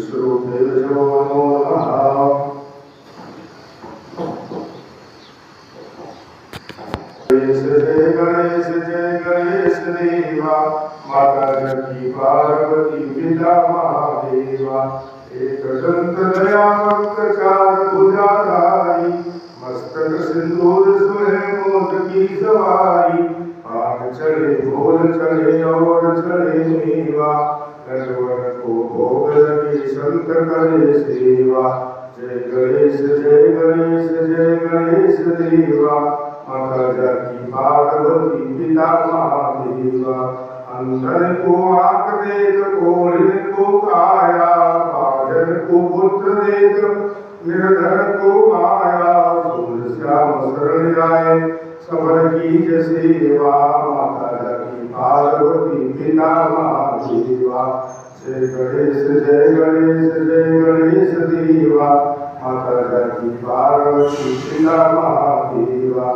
विष्णुदेवो नमः। गणेश जय गणेश देवा, माता जानकी पार्वती पिता महादेवा। एक दंत दयावंत चार भुजाधारी, मस्तक सिंदूर सोहे मोदकी सवारी। आग चढ़े ढोल चढ़े और चढ़े मेवा, नरवर को भोग लगे संत करे सेवा। जय गणेश जय गणेश जय गणेश देवा, माता जानकी पार्वती पिता महादेवा। अंधन को आंख देत कोढ़िन को काया, बाझन को पुत्र देत निर्धन को माया। सूर्य श्याम शरण आए सबर की सेवा, माता जानकी पार्वती पिता महादेवा। जय गणेश जय गणेश जय गणेश देवा, माता जानकी पार्वती पिता महादेवा।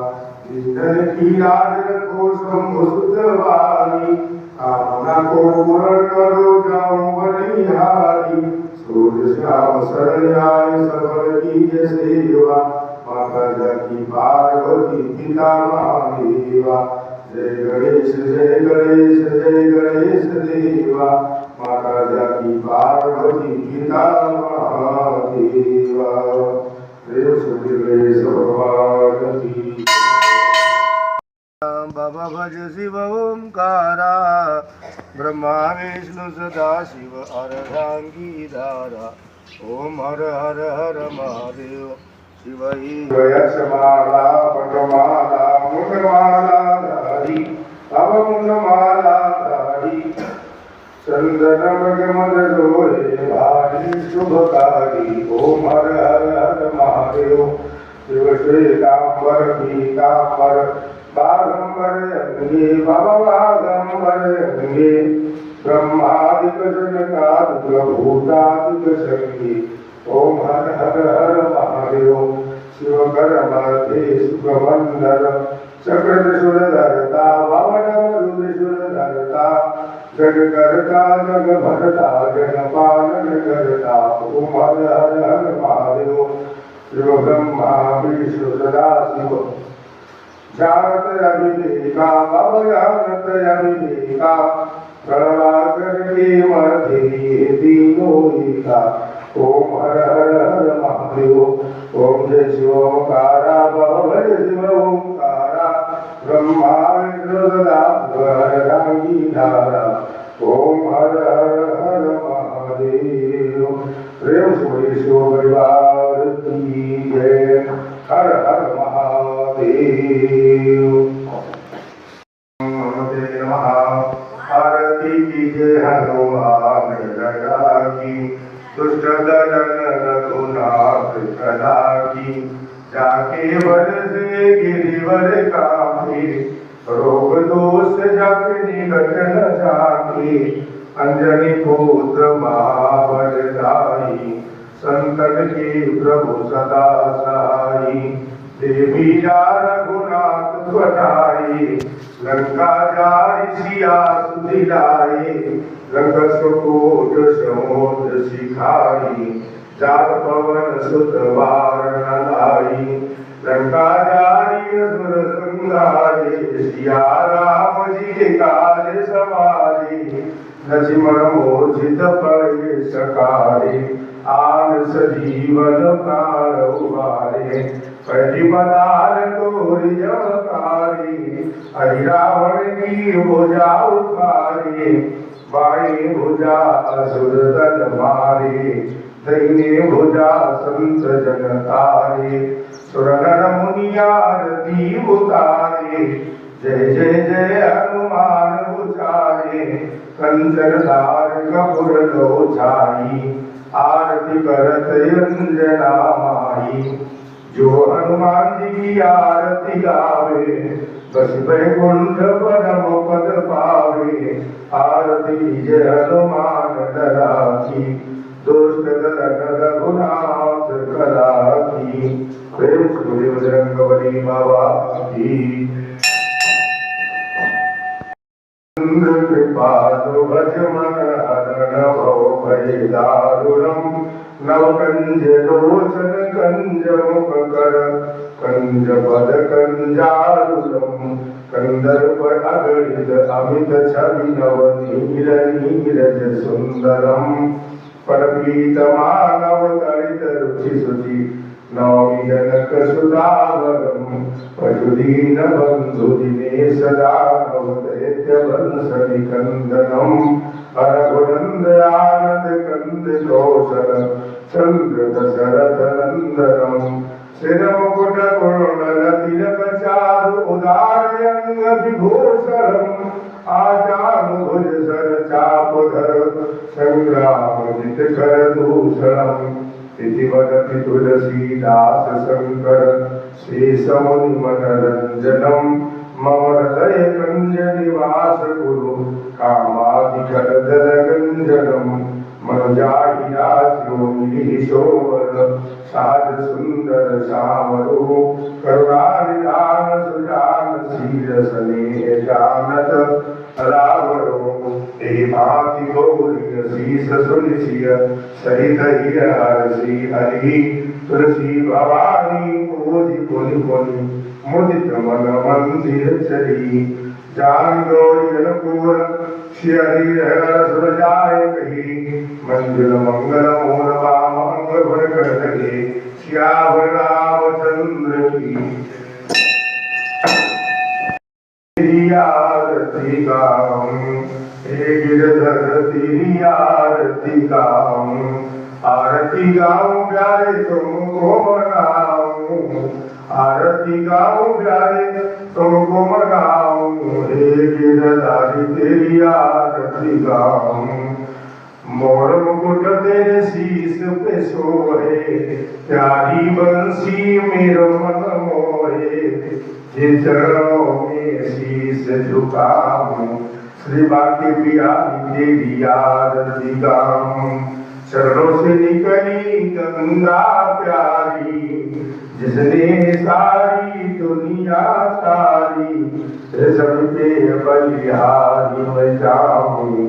इंद्र की राज रखो शंभु सुतवारी, कामना को पूर्ण करो जाऊं बलिहारी। सूर्य श्याम शरण आए सफल की सेवा, माता जानकी पार्वती पिता महादेवा। जय गणेश जय गणेश जय गणेश देवा, माता जानकी पार्वती पिता महादेवा। देव सुखदेव भगवान की। बाबा भज शिव ओंकारा, ब्रह्मा विष्णु सदा शिव अर्धांगी धारा। ओम हर हर हर महादेव शिव यशमाला पटमाला मुंडमाला धारी, तव मुंडमाला धारी। चंदन मगमद लोहे भारी शुभकारी। ओम हर हर हर महादेव शिव श्वेतांबर पीतांबर, बागंबर अंगे बाबा बागंबर अंगे। ब्रह्मादिक जनकादिक भूतादिक संगे। ओम हर हर हर महादेव शिव कर मध्य सुखमंदर। चक्र सुरधरता वामन मरुद सुरधरता, जग करता जग भरता जन पालन करता। ओम हर हर हर महादेव शिव ब्रह्मा विष्णु सदा शिव। जानत अभिलेखा बाबा जानत अभिलेखा, प्रभाकर के मध्य तीनों एका। ओम हर हर हर महादेव। ओम जय शिव ओंकारा बाबा जय शिव ओंकारा, ब्रह्मा विष्णु सदा अर्धांगी धारा। ओम हर हर हर महादेव। प्रेम से शिव परिवार की जय। हर हर महादेव। आरती कीजिए हनुमान लगा की, दुष्ट दलन रघुनाथ कला की। जाके वर से गिरिवर काफी, रोग दोष जप निकट न जाके। अंजनी पुत्र महाबलदाई, संतन के प्रभु सदा सहाई। देवी जा रघुनाथ स्वधाई, लंका जारि सिया सुधिलाई। लंक सुकोट समुद्र सिखाई, जात पवन सुत वार न लाई। लंका जारि असुर संहारे, सिया राम जी के काज सवारे। लक्ष्मण मूर्छित पड़े सकारे, आन सजीवन प्राण उबारे। पहली पदार तोरि जमकारी, हरि रावण की भुजा उखारे। बाई भुजा असुर दल मारे, दाहिने भुजा संत जन तारे। सुर नर मुनि आरती उतारे, जय जय जय हनुमान उचारे। कंचन धार कपूर लोचाई, आरती करत अंजना माई। जो हनुमान जी की आरती गावे, बस वैकुंठ परम पद पावे। आरती जय हनुमान डरा की, दुष्ट दलन रघुनाथ कला की। प्रेम से बजरंगबली बाबा की। कृपालु भज मन हरण भव भय, दारुणम नव कंज लोचन कंज मुख कर कंज पद कंजारुणम कंदर्प अगणित अमित छवि नव नीर नीरज सुंदरम परपीत मानव तरित रुचि सुचि नौमि जनक सुधावरम पशुदीन बंधु दिनेश दानव दैत्य वंश निकंदनम हरगुनंद आनंद कंद कौशल चंद्र दशरथ नंदनम सिर मुकुट कुंडल तिलक चारु उदार अंग विभूषणम आचार भुज सर चाप धर संग्राम जित कर दूषणम इति वदति तुलसीदास शंकर शेषमुनि मनरंजनम मम हृदय कंज निवास कुरु कामादिकल दलगंजनम मनुजाहि राज्यो मिलिहि शोभन साज सुंदर श्यामरु करुणानिधान सुजान शील स्नेह जानत रावणो एहि भांति गौरी शीस सुनिसिय सहित हरषि हरि तुलसी भवानी पूजि पुनि पुनि मुदित मन मंदिर चली जान गौरी अनुकूल श्री हरि सुर जाय कही मंजुल मंगल मूल वाम अंग भर कर लगे श्यावर रामचंद्र की आरती गाऊं हे गिरधर तेरी आरती गाऊं आरती गाऊं प्यारे तुमको मनाऊं आरती गाऊं प्यारे तुमको मनाऊं हे गिरधारी तेरी आरती गाऊं मोर मुकुट तेरे शीस पे सोहे प्यारी बंसी मेरो मन मोहे जिन चरणों में शीस झुकाऊं श्री बाकी बिहारी तेरी आरती गाऊं चरणों से निकली गंगा प्यारी जिसने सारी दुनिया तारी सब पे बलिहारी मैं जाऊं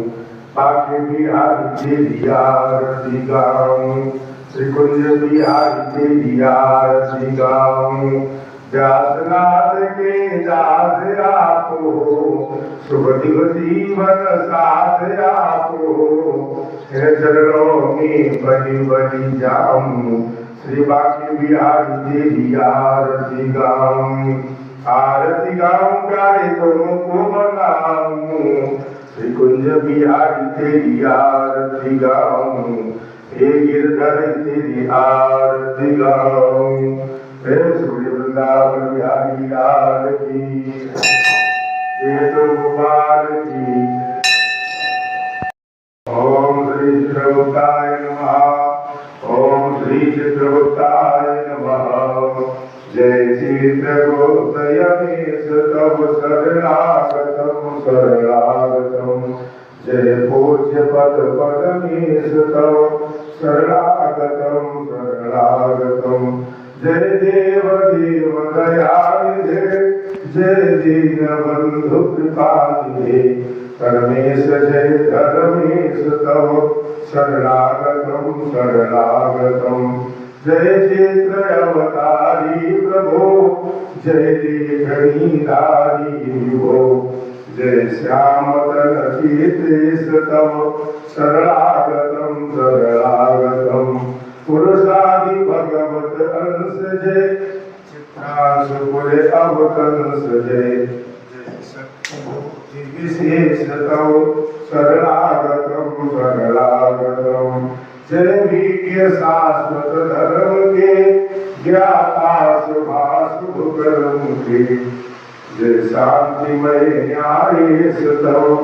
बाकी बिहारी तेरी आरती गाऊं श्री कुंज बिहारी तेरी आरती गाऊं व्यासनाथ के दास आपो शुभ दिव जीवन साथ आपो चरणों में बलि बलि जाऊं श्री बाकी बिहारी तेरी आरती गाऊं प्यारे तुमको मनाऊं श्री कुंज बिहारी तेरी आरती गाऊं हे गिरधर तेरी आरती गाऊं हे सूर्य वृंदावन बिहारी लाल की हे तो गोपाल की ओम श्री चित्रगुप्ताय नमः ओम श्री चित्रगुप्ताय नमः जय चित्रगुप्त यमेश तव शरणागतम शरणागतम जय पूज्य पद पदमेश तव शरणागतम शरणागतम जय देव देव दयानिधे जय दीन बंधु कृपानिधे परमेश जय धर्मेश तव शरणागतम शरणागतम जय चैत्र अवतारी प्रभो जय लेखनीधारी विभो जय श्यामतन चेतेश तव शरणागतम शरणागतम पुरुषादि भगवत अंश जय चित्रांशुपुर अवकंस जय विशेष तव शरणागतम शरणागतम जय विज्ञ शाश्वत धर्म के ज्ञाता शुभाशुभ कर्म के जय शांतिमय न्यायेश तव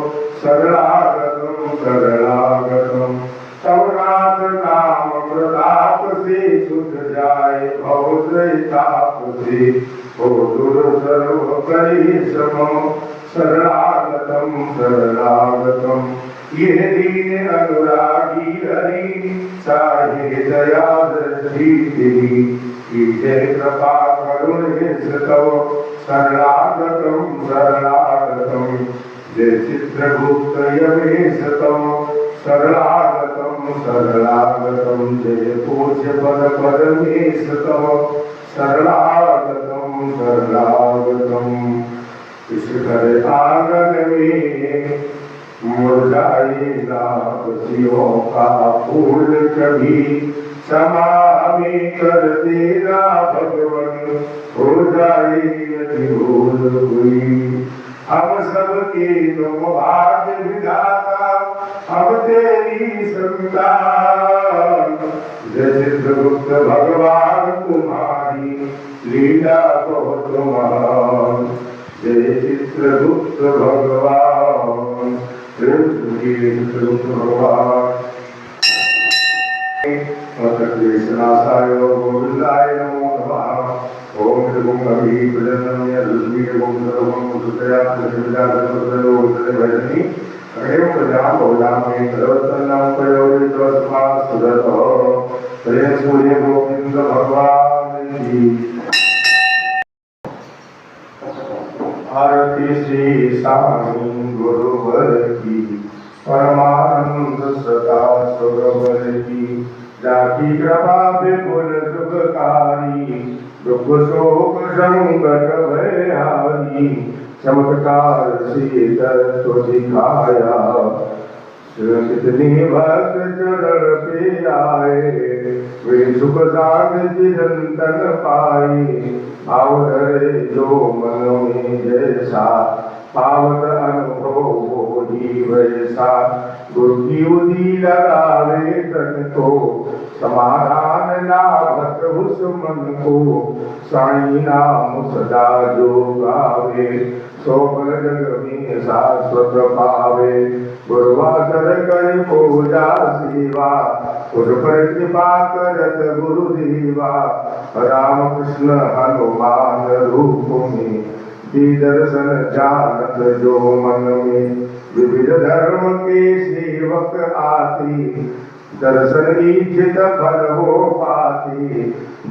शरणागतम शरणागतम तव नाथ नाम प्रताप से छूट जाए भवताप से हो दूर सर्व परिश्रम शरणागतम शरणागतम ये दीन अनुरागी हरि चाहे दया दृष्टि तेरी जय कृपा करुणेश तव शरणागतम शरणागतम जय चित्रगुप्त यमेश तव शरणागतम सरलागतम जय पूज्य पद परमेश तव सरलागतम सरलागतम। इस घर आंगन में मुरझाएगा खुशियों का फूल कभी क्षमा में कर देना भगवन हो जाए यदि भूल हुई। हम सबके तुम भाग्य विधाता हम तेरी संतान। जय चित्रगुप्त भगवान तुम्हारी लीला बहुत महान। जय चित्रगुप्त भगवान चित्रगुप्त भगवान। कृष्णासाय गोविंदाय नमो नमः। ओम त्रिगुण कवि प्रजनन यदुस्मी ओम सर्वं सुतया प्रसिद्धा सर्वतो उत्तरे भजनी अग्रेम प्रजां बहुलां मे सर्वतन्नं प्रयोजितो स्मा सुदतो प्रेम सूर्य गोविंद भगवान की। आरती श्री स्वामी गुरुवर की परमानंद सदा सुरवर की। जाकी कृपा विपुल सुखकारी दुख शोक संकट भय हारी। चमत्कार से तत्व दिखाया कितने भक्त चरण पे आए। वे सुख शांति चिरंतन पाए। भाव धरे जो मन में जैसा पावत अनुभव हो ही वैसा। गुरु की उदी लगावे तन को समाधान लाभत उस मन को। साई नाम सदा जो गावे सोपन जग में शाश्वत पावे। गुरुवासर कर पूजा सेवा उस पर कृपा करत गुरुदेवा। राम कृष्ण हनुमान रूप में दर्शन जानत जो मन में। विविध धर्म के सेवक आते दर्शन इच्छित फल हो पाते।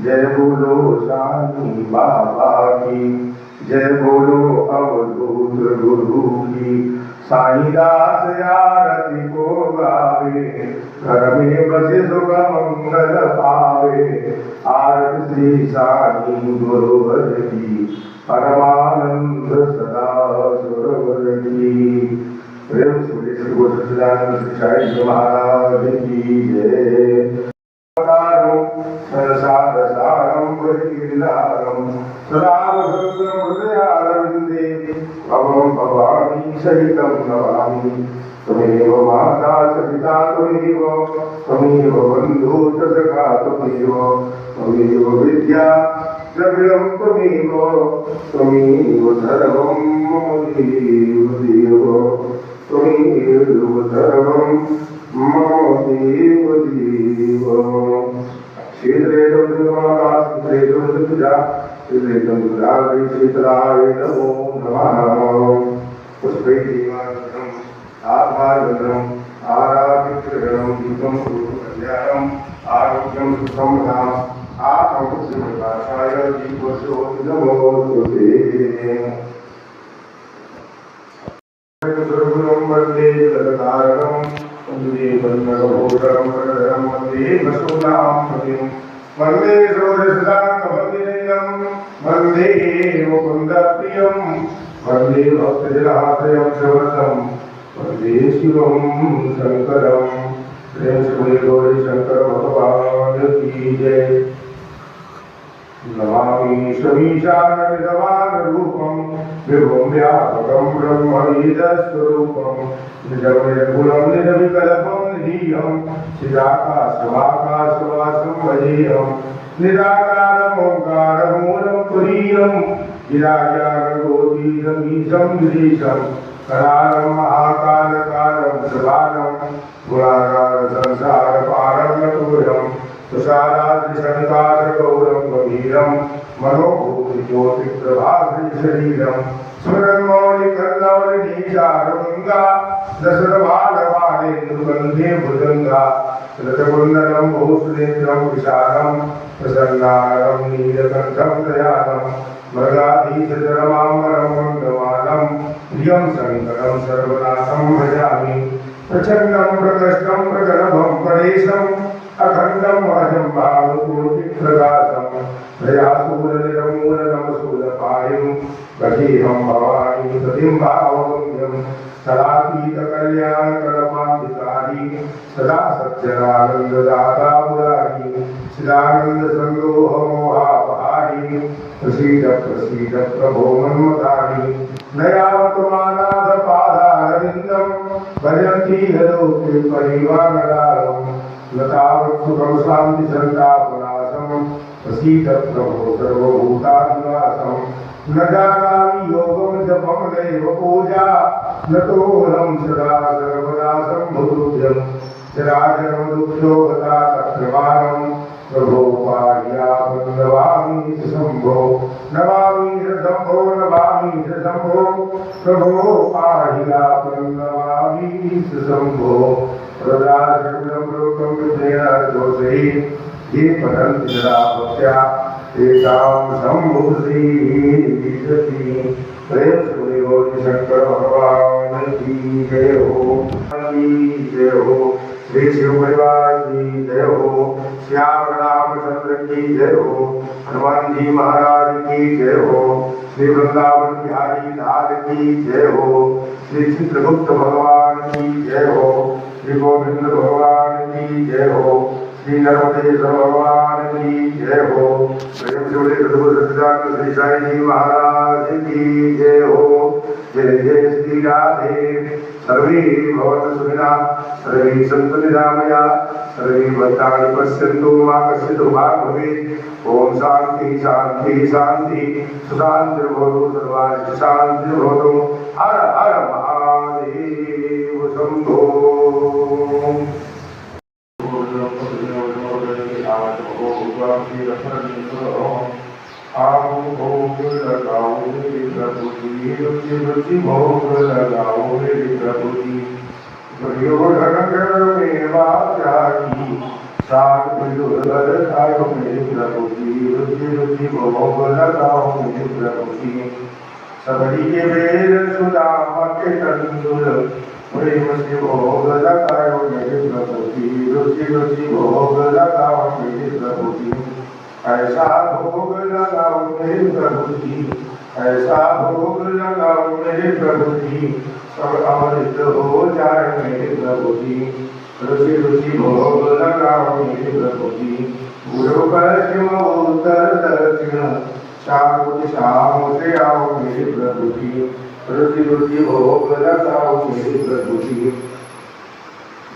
जय बोलो साईं बाबा की जय बोलो अवधूत गुरु की। साईं दास आरती को गावे घर में बसे सुख मंगल पावे। आरती श्री साईं गुरुवर की परमानंद सदा सुरवर की। प्रेम सूर्य श्री गोसचिदानंद साईं महाराज की जय। संसार सारम गिरिनारम सदावसंतम हृदयारविंदे भवं भवानी सहितं नमामि। त्वमेव माता च पिता त्वमेव त्वमेव बन्धु च सखा त्वमेव त्वमेव विद्या द्रविणं त्वमेव त्वमेव सर्वं मम देव त्वमेव सर्वं मम देव। शीतलेदं दुर्गा शीतलेदं शीतलाय नमो नमः। पुष्पैर्दीवानन्दम् आत्मानन्दम् आराधितगणं दीपं कल्याणम् आरोग्यं सुखं धाम आत्मबुद्धिप्रकाशाय दीपो नमोस्तुते। सर्वगुणं वन्दे जगत्कारणं वन्दे पद्मभूषणं वरदं वन्दे वसुधां वन्दे षोडशदानवन्दितं वन्दे मुकुन्दप्रियं वन्दे भक्तजनाश्रयं शवतं वन्दे शिवं शङ्करं। प्रेम से बोले गौरी शंकर भगवान की जय। नमामि शमीशानविदवान रूपं विभुं व्यापकं ब्रह्मवेदस्वरूपं। निजं निर्गुणं निरविकल्पं निधीयं चिदाकाशमाकाशवासं भजेऽहं। निराकारम् ओङ्कारमूलं तुरीयं गिराज्ञानगोपीशमीशं गिरीशं। करालं महाकालकालं सुभानं गुणाकार संसार पारं नतोऽयं। तुषाराद्रिशनिकाशगौरं गभीरं मनोभूति ज्योतिप्रभाभि शरीरं। स्मरन्मौलिकर्णवलिनीचारुगङ्गा दशरथबालबालेन्दुगन्धे भुजङ्गा। रथकुण्डलं भूषणेन्द्रं विशालं प्रसन्नाननं नीलकण्ठं दयालं। मृगाधीशचरमाम्बरं वन्दमानं प्रियं शङ्करं सर्वनाथं भजामि। प्रचंडम प्रकष्टम प्रगल्भम परेशम अखंडम वाजम भावकोटि प्रकाशम प्रयासूरनिरम मूलनम सूलपायम गतिहम भवानी सतिम भावगम्यम सदातीत कल्याण कलमाधिकारी सदा सत्यनानंददाता मुरारी चिदानंद संदोह मोहापहारी प्रसीद प्रसीद प्रभो मन्मतारी नयावतमानाथ पादारविंदम भजन्ति हरोति परिवारदारम लतावत्सुखम शांति संतापनाशम प्रसीद प्रभो सर्वभूतानिवासम न जानामि योगम जपम दैव पूजा न तोऽहं सदा सर्वदा सम्भुतुभ्यं चराचरं दुःखोगता तत्प्रमाणं प्रभो पाह्यापं नमामि शम्भो नमामि शम्भो नमामि शम्भो प्रभो पाह्यापं नमामि शम्भो प्रदाशकं लोकं विद्यार्थोसहि ये पठन्ति सदा भक्त्या तेषां सम्मुखीयति प्रेम से गौरी शंकर भगवान की जय हो श्री शिव परिवार की जय हो श्याम रामचंद्र की जय हो हनुमान जी महाराज की जय हो श्री वृंदावन बिहारी लाल की जय हो श्री चित्रगुप्त भगवान की जय हो श्री गोविंद भगवान की जय हो श्री नर्मदेश्वर भगवान की जय हो प्रेम से श्री साई जी महाराज की जय हो जय जय श्री राधे सर्वे भवन्तु सुखिनः सर्वे सन्तु निरामया सर्वे भद्राणि पश्यन्तु मा कश्चित् दुःखं भवेत् ओम शांति शांति शांति सुशान्तिर्भवतु सर्वाणि शान्तिर्भवतु हर हर महादेव शम्भो भोग लगाओ मेरे प्रभु जी रुचि रुचि भोग लगाओ मेरे प्रभु जी दुर्योधन में वाचाकी सात दुर्लभ खाओ मेरे प्रभु जी रुचि रुचि भोग लगाओ मेरे प्रभु जी सबरी के वेद सुदामा के तंदुल प्रेम से भोग लगाओ मेरे प्रभु जी रुचि रुचि भोग लगाओ मेरे प्रभु जी ऐसा भोग लगाओ मेरे प्रभु जी ऐसा भोग लगाओ मेरे प्रभु जी सब अमृत हो जाए मेरे प्रभु जी रुचि रुचि भोग लगाओ मेरे प्रभु जी पूर्व पश्चिम उत्तर दक्षिण चार दिशाओं से आओ मेरे प्रभु जी रुचि रुचि भोग लगाओ मेरे प्रभु जी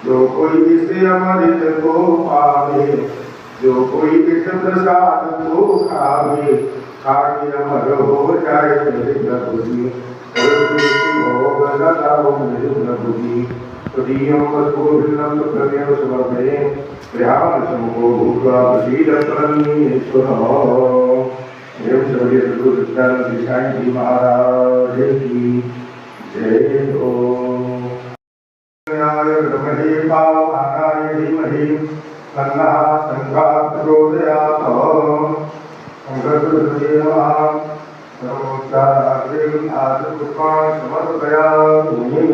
जो कोई इसे अमृत को पावे जो कोई इस प्रसाद को खावे खाके अमर हो जाए मेरे प्रभु जी भोग लगाओ मेरे प्रभु जी तुरीयं वसुभिन्नं प्रमेय सुभगे प्रहार शंभो भूत्वा प्रसीदत्वन्नीश्वरः एवं सर्वे सद्गुरु सच्चिदानंद साई जी महाराज की जय हो ब्रह्मणे पावनाय धीमहि तन्नः संघात् प्रचोदयात् संघर्षदेवः सर्वोच्चारणं आदपुष्पान् समर्पयामि